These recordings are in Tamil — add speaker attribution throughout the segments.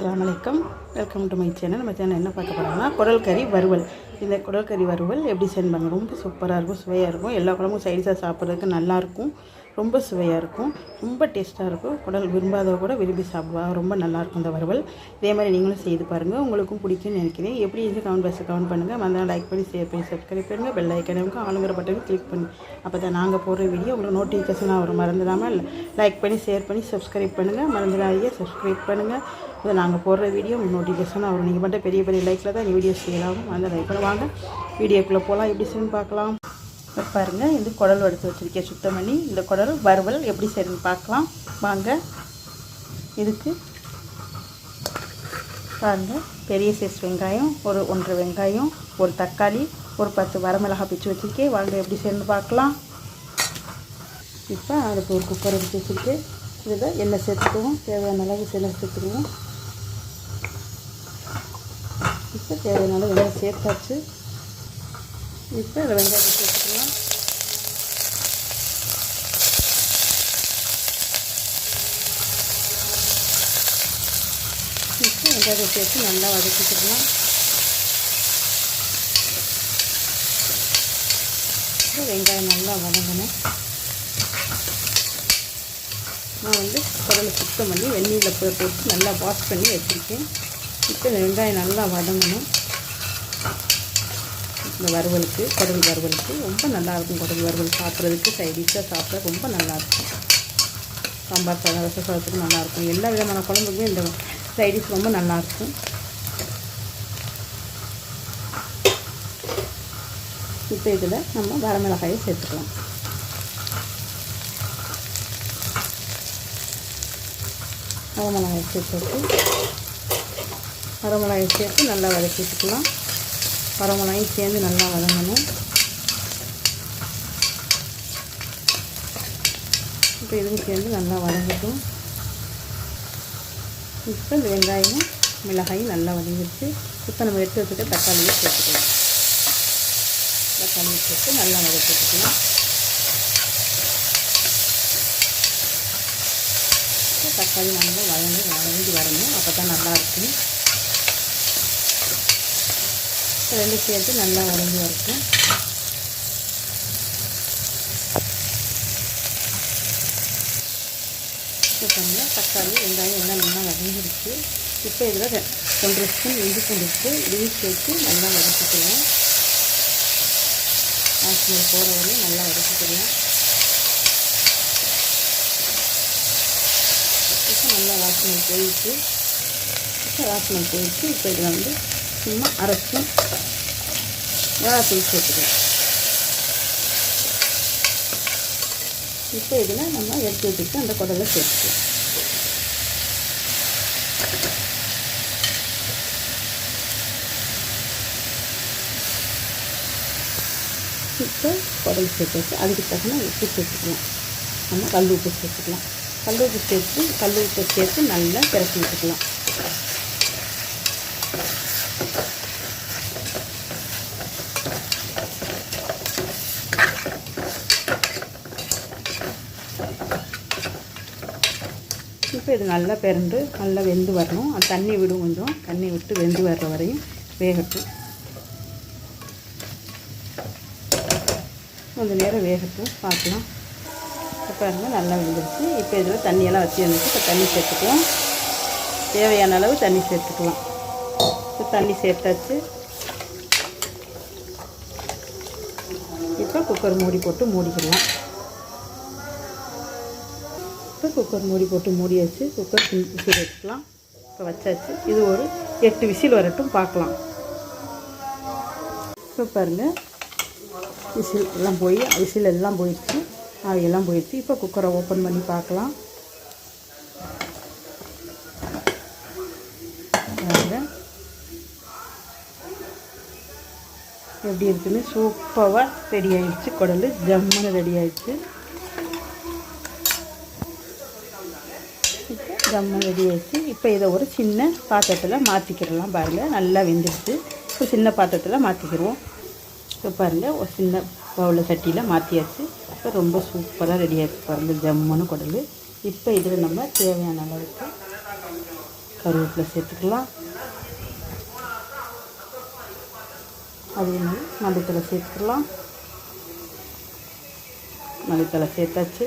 Speaker 1: அஸ்ஸலாமு அலைக்கும். Welcome to my channel. நம்ம சேனல் என்ன பார்க்க போகிறோம்னா குடல் கறி வறுவல். இந்த குடல் கறி வறுவல் எப்படி செய்யணும், ரொம்ப சூப்பராக இருக்கும், சுவையாக இருக்கும். எல்லா குழம்பும் சைடிஷாக சாப்பிட்றதுக்கு நல்லாயிருக்கும். ரொம்ப சுவையாக இருக்கும், ரொம்ப டேஸ்ட்டாக இருக்கும். குடல் விரும்பாதவங்க கூட விரும்பி சாப்பிடுவாங்க. ரொம்ப நல்லாயிருக்கும் இந்த வறுவல். இதே மாதிரி நீங்களும் செய்து பாருங்கள், உங்களுக்கும் பிடிக்கும்னு நினைக்கிறேன். எப்படி இருந்து கமெண்ட் பாக்ஸில் கமெண்ட் பண்ணுங்கள். வந்தால் லைக் பண்ணி ஷேர் பண்ணி சப்ஸ்கிரைப் பண்ணுங்கள். பெல் ஐக்கனுக்கு ஆளுங்கிற பட்டனை கிளிக் பண்ணி அப்போ தான் நாங்கள் போடுற வீடியோ உங்களுக்கு நோட்டிஃபிகேஷனாக வரும். மறந்துடாமல் லைக் பண்ணி ஷேர் பண்ணி சப்ஸ்கிரைப் பண்ணுங்கள். மறந்துடாதீங்க, சப்ஸ்கிரைப் பண்ணுங்கள். இப்போ நாங்கள் போடுற வீடியோ உங்களுக்கு நோட்டிஃபிகேஷனாக வரும். நீங்கள் மட்டும் பெரிய பெரிய லைக்கில் தான் இந்த வீடியோ செய்யலாம். அந்த லைக் பண்ணுவாங்க. வீடியோக்குள்ளே போகலாம். எப்படி செய்யணும்னு பார்க்கலாம். பாருங்கள், இந்த குடல் எடுத்து வச்சுருக்கேன் சுத்தம் பண்ணி. இந்த குடல் வறுவல் எப்படி செய்யணும்னு பார்க்கலாம் வாங்க. இதுக்கு பாருங்கள், பெரிய சைஸ் வெங்காயம், ஒரு 1.5 வெங்காயம், ஒரு தக்காளி, ஒரு 10 வரமிளகாய் பிச்சு வச்சுருக்கேன். வாங்க எப்படி செய்யணும்னு பார்க்கலாம். இப்போ அதுக்கு ஒரு குக்கர் எடுத்து வச்சுருக்கேன். இதில் எண்ணெய் சேர்த்துக்குவோம். தேவையான அளவு எண்ணெய் சேர்த்துக்குவோம். இப்போ தேவையான அளவு எண்ணெய் சேர்த்தாச்சு. இப்போ இதில் வெங்காயத்தை சேர்த்துக்கலாம். இப்போ வெங்காயத்தை சேர்த்து நல்லா வதக்கிக்கலாம். இப்போ வெங்காயம் நல்லா வதங்கணும். நான் குடலை சுத்தம் பண்ணி வெந்நீரில் போட்டு நல்லா வாஷ் பண்ணி வச்சுருக்கேன். இப்போ இந்த வெங்காயம் நல்லா வதங்கணும். இந்த வறுவலுக்கு, குடல் வறுவலுக்கு ரொம்ப நல்லாயிருக்கும். குடல் வறுவல் சாப்பிட்றதுக்கு சைடிஷாக சாப்பிட ரொம்ப நல்லாயிருக்கும். சாம்பார் சாதம், ரச சாதத்துக்கு நல்லாயிருக்கும். எல்லா விதமான குழம்புக்குமே இந்த சைடிஷ் ரொம்ப நல்லாயிருக்கும். இப்போ இதில் நம்ம வரமிளகாயை சேர்த்துக்கலாம். வரமிளகாயை சேர்த்து நல்லா வதக்கிட்டுக்கலாம். வரமிளகாயும் சேர்ந்து நல்லா வதங்கணும். இப்போ இதுவும் சேர்ந்து நல்லா வதங்கட்டும். இப்போ இந்த வெங்காயமும் மிளகாயும் நல்லா வதங்கிடுச்சு. இப்போ நம்ம எடுத்து வச்சுட்டு தக்காளியை சேர்த்துக்கலாம். தக்காளியை சேர்த்து நல்லா வதக்கிட்டுக்கலாம். தக்காளி நல்லா வதங்கி வரணும். அப்போ தான் நல்லாயிருக்கும். ரெண்டு சேர்த்து நல்லா வதங்கி வரட்டும். இப்போ பாருங்கள், தக்காளி வெங்காயம் எல்லாம் நல்லா வதங்கிடுச்சு. இப்போ இதில் 1 ஸ்பூன் இஞ்சி பூண்டு இதையும் சேர்த்து நல்லா வதக்கிக்கலாம். வாசனை போகிற வரையும் நல்லா வதக்கிக்கலாம். இப்போ நல்லா வாசனை போயிடுச்சு. இப்போ இதில் சும்மா அரை ஸ்பூன் மிளகாத்தூள் சேர்த்துக்கலாம். இப்போ இதில் நம்ம எடுத்து வச்சுட்டு அந்த குடலை சேர்த்துக்கலாம். இப்போ குடல் சேர்த்து வச்சு அதுக்கு தகுந்த உப்பு சேர்த்துக்கலாம். நம்ம கல் உப்பு சேர்த்துக்கலாம். கல் உப்பு சேர்த்து நல்லா பிரட்டி விட்டுக்கலாம். இப்போ இது நல்லா பிறண்டு நல்லா வெந்து வரணும். அது தண்ணி விடும், கொஞ்சம் தண்ணி விட்டு வெந்து வர்ற வரையும் வேகட்டும். கொஞ்சம் நேரம் வேகட்டும், பார்க்கலாம். இப்போ பாருங்கள், நல்லா வெந்துருச்சு. இப்போ இதில் தண்ணியெல்லாம் வச்சு வந்துச்சு. இப்போ தண்ணி சேர்த்துக்கலாம். தேவையான அளவு தண்ணி சேர்த்துக்கலாம். இப்போ தண்ணி சேர்த்தாச்சு. இப்போ குக்கர் மூடி போட்டு மூடிக்கலாம். இப்போ குக்கர் மூடி போட்டு மூடியாச்சு. குக்கர் விசில் வச்சுக்கலாம். இப்போ வச்சாச்சு. இது ஒரு 8 விசில் வரட்டும், பார்க்கலாம். இப்போ பாருங்கள், விசில் எல்லாம் போயிடுச்சு, ஆவியெல்லாம் போயிடுச்சு. இப்போ குக்கரை ஓப்பன் பண்ணி பார்க்கலாம். பாருங்கள் எப்படி இருக்குன்னு. சூப்பராக ரெடி ஆகிடுச்சு. குடல் ஜம்முன்னு ரெடி ஆகிடுச்சு. ஜம்மு ரெடி ஆகிடுச்சு. இப்போ இதை ஒரு சின்ன பாத்திரத்தில் மாற்றிக்கிடலாம். பாருங்கள், நல்லா வெந்துடுச்சு. இப்போ சின்ன பாத்திரத்தில் மாற்றிக்கிடுவோம். இப்போ பாருங்கள், ஒரு சின்ன பவுலில் சட்டியில் மாற்றியாச்சு. இப்போ ரொம்ப சூப்பராக ரெடி ஆகிடுச்சு. பாருங்கள், ஜம்முன்னு குடல். இப்போ இதில் நம்ம தேவையான அளவுக்கு கருவேப்பிலை சேர்த்துக்கலாம். அதே மாதிரி மல்லித்தழை சேர்த்துக்கலாம். மல்லித்தழை சேர்த்தாச்சு.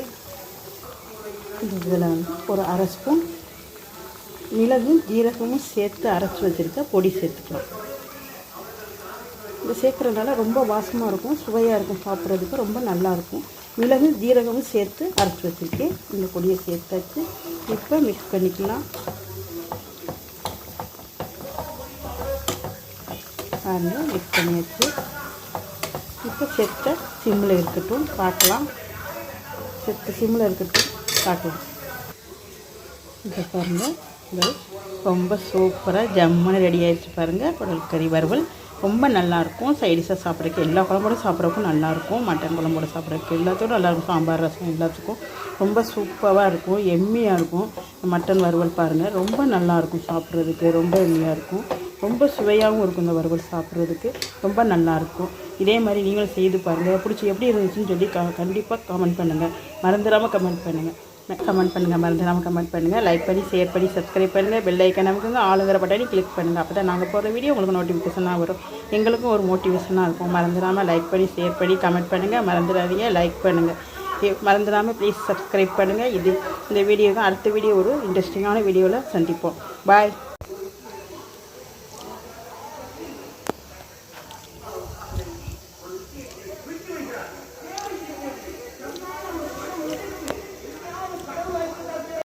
Speaker 1: இதில் வந்து ஒரு அரை ஸ்பூன் மிளகும் ஜீரகமும் சேர்த்து அரைச்சி வச்சுருக்க பொடி சேர்த்துக்கலாம். இது சேர்க்குறதுனால ரொம்ப வாசமாக இருக்கும், சுவையாக இருக்கும், சாப்பிட்றதுக்கு ரொம்ப நல்லாயிருக்கும். மிளகு ஜீரகமும் சேர்த்து அரைச்சி வச்சுருக்கேன். இந்த பொடியை சேர்த்தாச்சு. இப்போ மிக்ஸ் பண்ணிக்கலாம். மிக்ஸ் பண்ணியாச்சு. இப்போ செத்தை சிம்மில் இருக்கட்டும், பார்க்கலாம். செத்தை சிம்மில் இருக்கட்டும், பார்க்கலாம். இப்போ பாருங்கள், ரொம்ப சூப்பராக ஜம்முன்னு ரெடி ஆகிடுச்சு பாருங்கள். குடல் கறி வறுவல் ரொம்ப நல்லாயிருக்கும். சைடிஷாக சாப்பிட்றதுக்கு எல்லா குழம்போட சாப்பிட்றதுக்கும் நல்லாயிருக்கும். மட்டன் குழம்போட சாப்பிட்றதுக்கு எல்லாத்தோடும் நல்லாயிருக்கும். சாம்பார் ரசம் எல்லாத்துக்கும் ரொம்ப சூப்பராக இருக்கும், எம்மியாக இருக்கும். மட்டன் வறுவல் பாருங்கள், ரொம்ப நல்லாயிருக்கும் சாப்பிட்றதுக்கு, ரொம்ப எம்மியாக இருக்கும். ரொம்ப சுவையாகவும் இருக்கும். இந்த வறுவல் சாப்பிட்றதுக்கு ரொம்ப நல்லாயிருக்கும். இதே மாதிரி நீங்களும் செய்து பாருங்கள். பிடிச்சி எப்படி இருந்துச்சுன்னு சொல்லி கண்டிப்பாக கமெண்ட் பண்ணுங்கள். மறந்துடாமல் கமெண்ட் பண்ணுங்கள். மறந்துடாமல் கமெண்ட் பண்ணுங்கள். லைக் பண்ணி ஷேர் பண்ணி சப்ஸ்கிரைப் பண்ணுங்கள். பெல் ஐக்கன் நமக்குங்க ஆளுங்கிற பட்டனை கிளிக் பண்ணுங்கள். அப்போ தான் நாங்கள் போடுற வீடியோ உங்களுக்கு நோட்டிஃபிகேஷனாக வரும். எங்களுக்கும் ஒரு மோட்டிவேஷனாக இருக்கும். மறந்துடாமல் லைக் பண்ணி ஷேர் பண்ணி கமெண்ட் பண்ணுங்கள். மறந்துடாதீங்க, லைக் பண்ணுங்கள். மறந்துடாமல் ப்ளீஸ் சப்ஸ்கிரைப் பண்ணுங்கள். இந்த வீடியோ தான். அடுத்த வீடியோ ஒரு இன்ட்ரெஸ்டிங்கான வீடியோவில் சந்திப்போம். பாய்.